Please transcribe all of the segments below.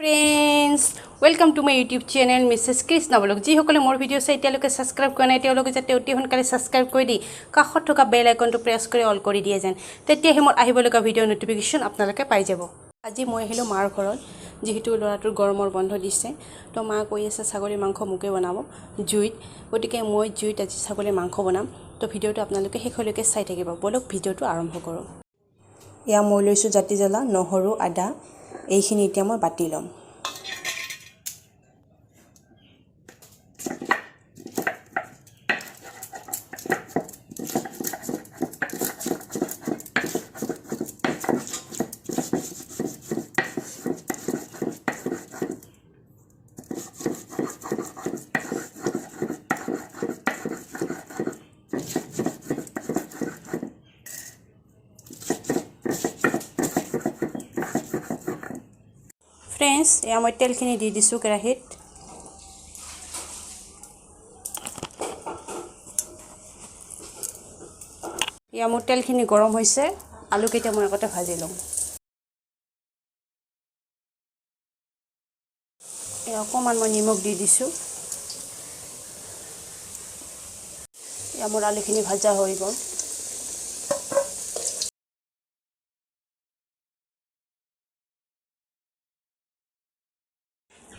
Friends, welcome to my YouTube channel Mrs. Krishna Vlog. যি সকলে মোৰ ভিডিও চাই তেওঁলোকে সাবস্ক্ৰাইব কৰা নাই তেওঁলোকে যাতে অতি সোনকালে সাবস্ক্ৰাইব কৰি দি কাষত থকা বেল আইকনটো প্ৰেছ কৰি অল কৰি দিয়ে যেন তেতিয়াহে মোৰ আহিব লগা ভিডিও নটিফিকেশন আপোনালোকে পাই যাব। আজি মই আহিলো মাৰ ঘৰত যেহেতু লৰাটোৰ গৰমৰ বন্ধ দিছে তো মা কৈ আছে ছাগলী মাংস মুকে বনাব জুইত গতিকে মই জুইত আজি ছাগলী মাংস বনাম তো ভিডিওটো আপোনালোকে শেষলৈকে চাই থাকিব। বলক ভিডিওটো আৰম্ভ কৰো। ইয়া মই লৈছো জাতি জ্বালা নহৰু আদা এইখিনি এতিয়া মই বাটি লম। Friends, এয়া মই তেলখিনি দি দিছো কেৰাহীত। এয়া মোৰ তেলখিনি গৰম হৈছে, আলু কেইটা মই আগতে ভাজি লম। এয়া অকমান মই নিমখ দি দিছো। এয়া মোৰ আলুখিনি ভাজা হৈ গ'ল।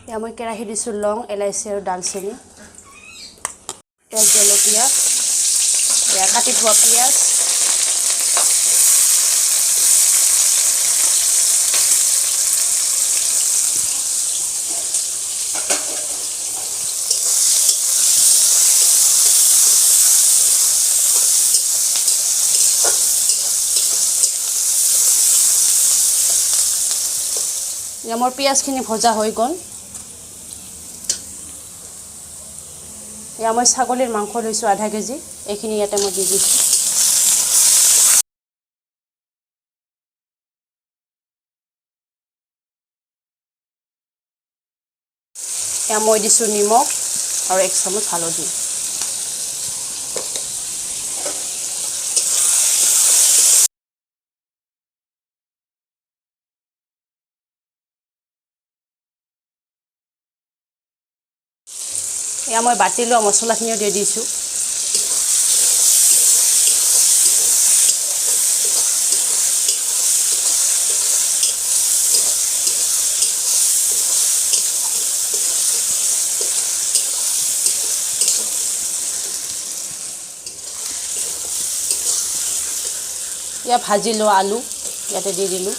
এয়া মই কেৰাহী দিছো লং এলাইচি আৰু দালচেনি তেল জলকীয়া এয়া কাটি থোৱা পিঁয়াজ এয়া মোৰ পিঁয়াজখিনি ভজা হৈ গ'ল। এয়া মই ছাগলীৰ মাংস লৈছো আধা কেজি এইখিনি ইয়াতে মই দি দিছো। এয়া মই দিছো নিমখ আৰু 1 চামুচ হালধি। এয়া মই বাটি লোৱা মছলাখিনিও দি দিছো। এয়া ভাজি লোৱা আলু ইয়াতে দি দিলো।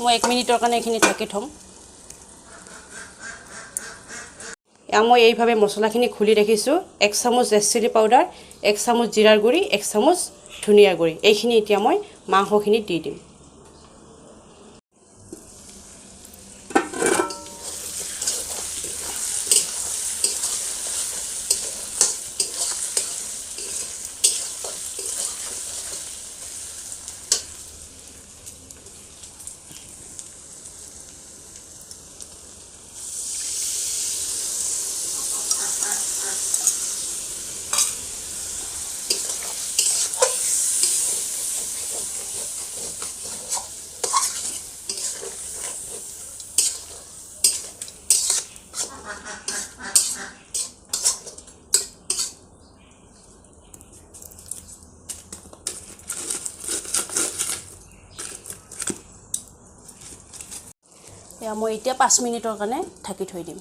মই 1 মিনিটৰ কাৰণে এইখিনি ঢাকি থম। এয়া মই এইভাবে মছলাখিনি খুলি ৰাখিছো। 1 চামুচ ৰেড চিলি পাউডাৰ 1 চামুচ জিৰাৰ গুড়ি 1 চামুচ ধনিয়াৰ গুড়ি এইখিনি এতিয়া মই মাংসখিনি দি দিম। এয়া মই এতিয়া 5 মিনিটৰ কাৰণে ঢাকি থৈ দিম।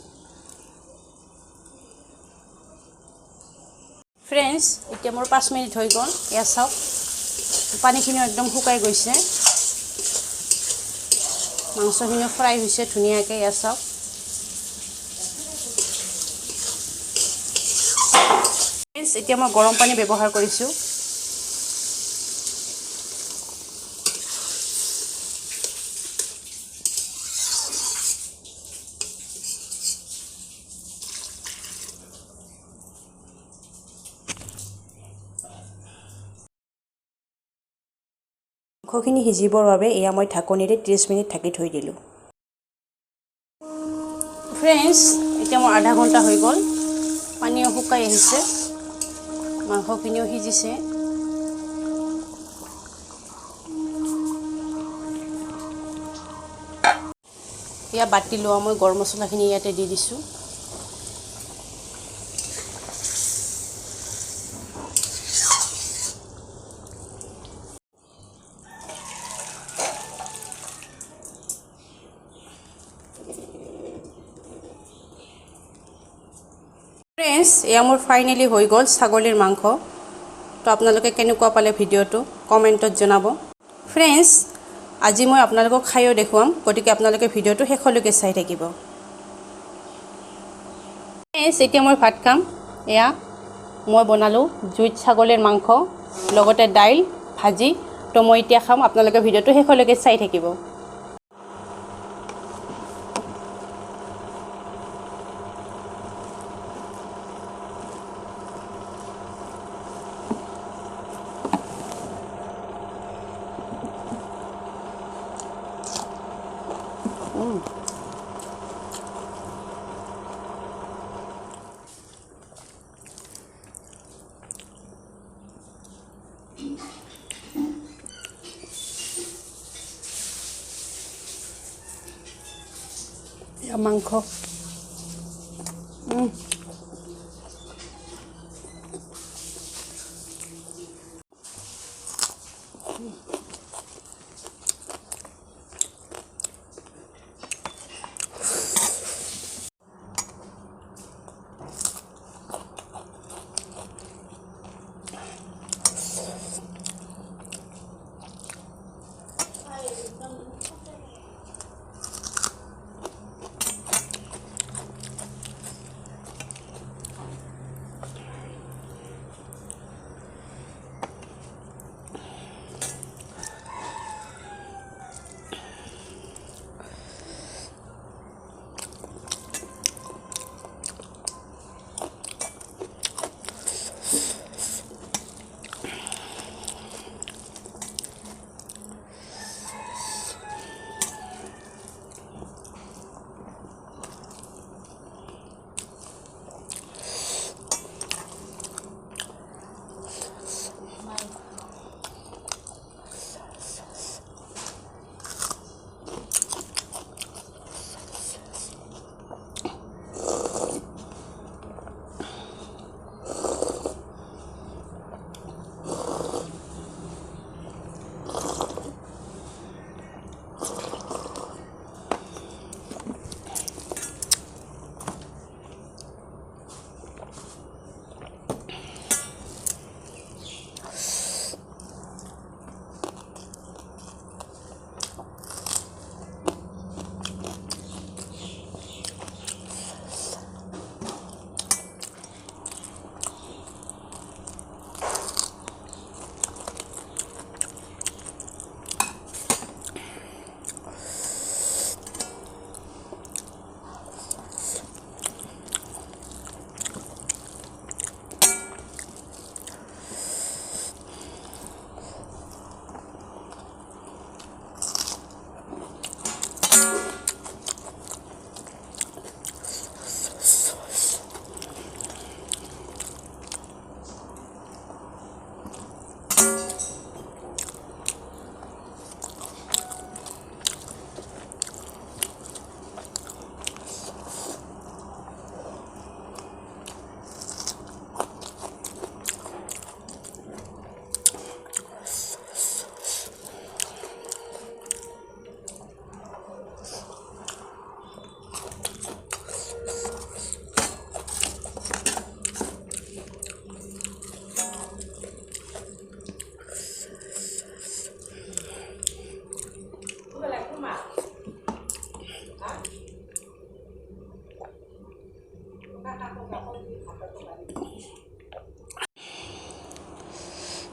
ফ্ৰেন্ডছ এতিয়া মোৰ 5 মিনিট হৈ গ'ল। এয়া চাওক পানীখিনি একদম শুকাই গৈছে। মাংসখিনি ফ্ৰাই হৈছে ধুনীয়াকৈ। এয়া চাওক ফ্ৰেন্ডছ এতিয়া মই গৰম পানী ব্যৱহাৰ কৰিছো। মাংসখিনি সিজিবৰ বাবে এয়া মই ঢাকনিৰে 30 মিনিট ঢাকি থৈ দিলোঁ। ফ্ৰেন্ডছ এতিয়া মোৰ আধা ঘণ্টা হৈ গ'ল পানীও শুকাই আহিছে মাংসখিনিও সিজিছে ইয়া বাটি লোৱা মই গৰম মছলাখিনি ইয়াতে দি দিছোঁ ফ্ৰেণ্ডছ এয়া মোৰ ফাইনেলি হৈ গ'ল ছাগলীৰ মাংস তো আপোনালোকে কেনেকুৱা পালে ভিডিঅ'টো কমেণ্টত জনাব ফ্ৰেণ্ডছ আজি মই আপোনালোকক খাইও দেখুৱাম গতিকে আপোনালোকে ভিডিঅ'টো শেষলৈকে চাই থাকিব ফ্ৰেণ্ডছ এতিয়া মই ভাত খাম এয়া মই বনালোঁ জুইত ছাগলীৰ মাংস লগতে দাইল ভাজি তো মই এতিয়া খাম আপোনালোকে ভিডিঅ'টো শেষলৈকে চাই থাকিব মাংস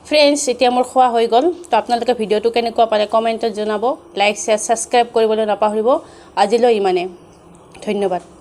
ফ্ৰেণ্ডছ এতিয়া মোৰ খোৱা হৈ গ'ল তো আপোনালোকে ভিডিঅ'টো কেনেকুৱা পালে কমেণ্টত জনাব লাইক শ্বেয়াৰ ছাবস্ক্ৰাইব কৰিবলৈ নাপাহৰিব আজিলৈ ইমানে ধন্যবাদ